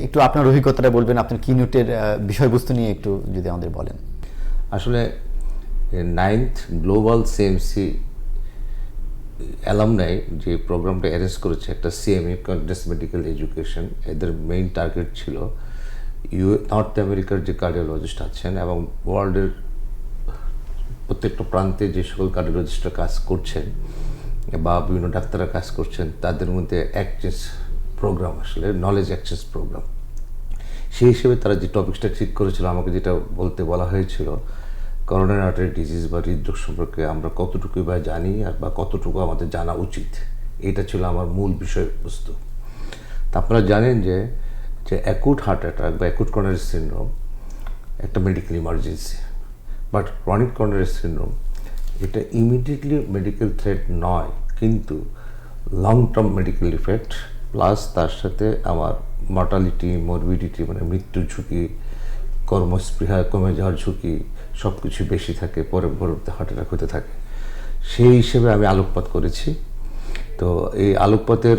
একটু আপনার অভিজ্ঞতাটা বলবেন, আপনার কিনোটের বিষয়বস্তু নিয়ে একটু যদি আমাদের বলেন। আসলে 9th গ্লোবাল সিএমসি অ্যালামনাই যে প্রোগ্রামটা অ্যারেঞ্জ করেছে, একটা সিএমই কন্টিনিউয়াস মেডিকেল এডুকেশন, এদের মেইন টার্গেট ছিল নর্থ আমেরিকার যে কার্ডিওলজিস্ট আছেন এবং ওয়ার্ল্ডের প্রত্যেকটা প্রান্তে যে সকল কার্ডিওলজিস্টরা কাজ করছেন বা বিভিন্ন ডাক্তাররা কাজ করছেন, তাদের মধ্যে এক্সচেঞ্জ প্রোগ্রাম, আসলে নলেজ এক্সচেঞ্জ প্রোগ্রাম। সেই হিসেবে তারা যে টপিকসটা ঠিক করেছিল, আমাকে যেটা বলতে বলা হয়েছিল, করোনারি আর্টারি ডিজিজ বা হৃদরোগ সম্পর্কে আমরা কতটুকু বা জানি আর বা কতটুকু আমাদের জানা উচিত, এটা ছিল আমার মূল বিষয়বস্তু। তা আপনারা জানেন যে অ্যাকুট হার্ট অ্যাটাক বা অ্যাকুট করোনারি সিনড্রোম একটা medical emergency, but chronic coronary syndrome এটা ইমিডিয়েটলি মেডিকেল থ্রেট নয়, কিন্তু long term medical effect plus তার সাথে আমার মর্টালিটি, মরবিডিটি মানে মৃত্যুর ঝুঁকি, কর্মস্পৃহা কমে যাওয়ার ঝুঁকি সব কিছু বেশি থাকে, পরবর্তী হার্ট অ্যাটাক হতে থাকে। সেই হিসেবে আমি আলোকপাত করেছি। তো এই আলোকপাতের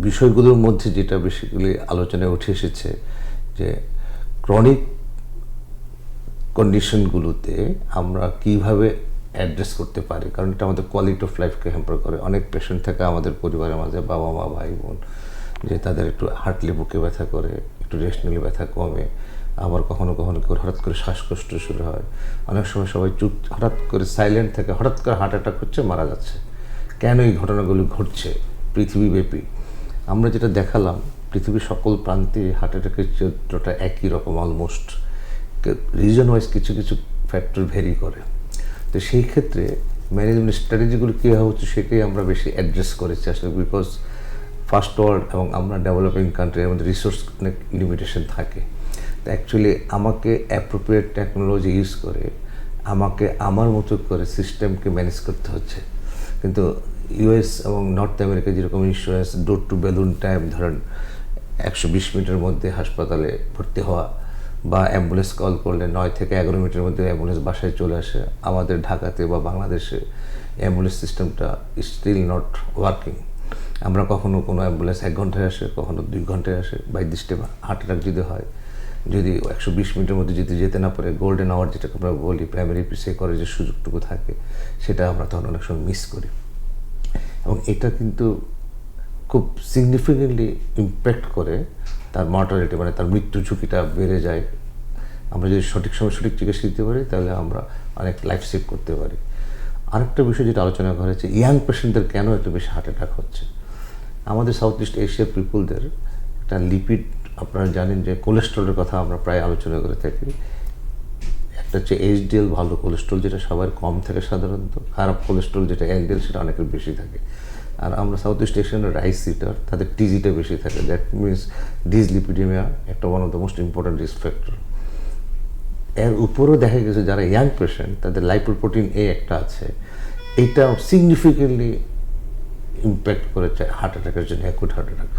বিষয়গুলোর মধ্যে যেটা বেসিক্যালি আলোচনায় উঠে এসেছে যে ক্রনিক কন্ডিশনগুলোতে আমরা কিভাবে অ্যাড্রেস করতে পারি, কারণ এটা আমাদের কোয়ালিটি অফ লাইফকে হ্যাম্পার করে। অনেক পেশেন্ট থাকে আমাদের পরিবারের মাঝে, বাবা মা, ভাই বোন, যে তাদের একটু হাঁটলে বুকে ব্যথা করে, একটু রেস্ট নিলে ব্যথা কমে, আবার কখনো কখনো কেউ হঠাৎ করে শ্বাসকষ্ট শুরু হয়, অনেক সময় সবাই চুপ, হঠাৎ করে সাইলেন্ট থাকে, হঠাৎ করে হার্ট অ্যাটাক হচ্ছে, মারা যাচ্ছে। কেন এই ঘটনাগুলো ঘটছে পৃথিবীব্যাপী? আমরা যেটা দেখালাম, পৃথিবীর সকল প্রান্তে হার্ট অ্যাটাকের চিত্রটা একই রকম অলমোস্ট, রিজন ওয়াইজ কিছু কিছু ফ্যাক্টর ভেরি করে। তো সেই ক্ষেত্রে ম্যানেজমেন্ট স্ট্র্যাটেজিগুলো কী হওয়া হচ্ছে সেটাই আমরা বেশি অ্যাড্রেস করেছি আসলে, বিকজ ফার্স্ট ওয়ার্ল্ড এবং আমরা ডেভেলপিং কান্ট্রির মধ্যে রিসোর্স অনেক লিমিটেশন থাকে। তো অ্যাকচুয়ালি আমাকে অ্যাপ্রোপ্রিয়েট টেকনোলজি ইউজ করে আমাকে আমার মতো করে সিস্টেমকে ম্যানেজ করতে হচ্ছে। কিন্তু ইউএস এবং নর্থ আমেরিকা যেরকম insurance door to balloon time, ধরেন 120 মিনিটের মধ্যে হাসপাতালে ভর্তি হওয়া বা অ্যাম্বুলেন্স কল করলে 9 থেকে 11 মিনিটের মধ্যে অ্যাম্বুলেন্স বাসায় চলে আসে, আমাদের ঢাকাতে বা বাংলাদেশে অ্যাম্বুলেন্স সিস্টেমটা স্টিল নট ওয়ার্কিং। আমরা কখনো কোনো অ্যাম্বুলেন্স 1 ঘন্টায় আসে, কখনো 2 ঘন্টায় আসে। By this time heart attack যদি হয়, যদি 120 মিনিটের মধ্যে যদি যেতে না পারে, গোল্ডেন আওয়ার যেটাকে আমরা বলি, প্রাইমারি পিসে করে যে সুযোগটুকু থাকে, সেটা আমরা তখন অনেক সময় মিস করি। এবং এটা কিন্তু খুব সিগনিফিকেন্টলি ইম্প্যাক্ট করে তার মর্টালিটি, মানে তার মৃত্যু ঝুঁকিটা বেড়ে যায়। আমরা যদি সঠিক সময় সঠিক চিকিৎসা দিতে পারি, তাহলে আমরা অনেক লাইফ সেভ করতে পারি। আরেকটা বিষয় যেটা আলোচনা করা হয়েছে, ইয়াং পেশেন্টদের কেন এত বেশি হার্ট অ্যাটাক হচ্ছে। আমাদের সাউথ ইস্ট এশিয়ার পিপুলদের একটা লিপিড, আপনারা জানেন যে কোলেস্ট্রলের কথা আমরা প্রায় আলোচনা করে থাকি। একটা হচ্ছে এইচডিএল ভালো কোলেস্ট্রল, যেটা সবার কম থাকে সাধারণত। খারাপ কোলেস্ট্রল যেটা এলডিএল, সেটা অনেকের বেশি থাকে। আর আমরা সাউথ ইস্ট এশিয়ানের রাইস ইটার, তাদের টিজিটা বেশি থাকে। দ্যাট মিনস ডিসলিপিডিমিয়া একটা one of the most important risk factor. এর উপরেও দেখা গেছে যারা ইয়াং পেশেন্ট, তাদের লাইপোপ্রোটিন এ একটা আছে, এইটা সিগনিফিকেন্টলি ইম্প্যাক্ট করেছে হার্ট অ্যাটাকের জন্য, অ্যাকুট হার্ট অ্যাটাক।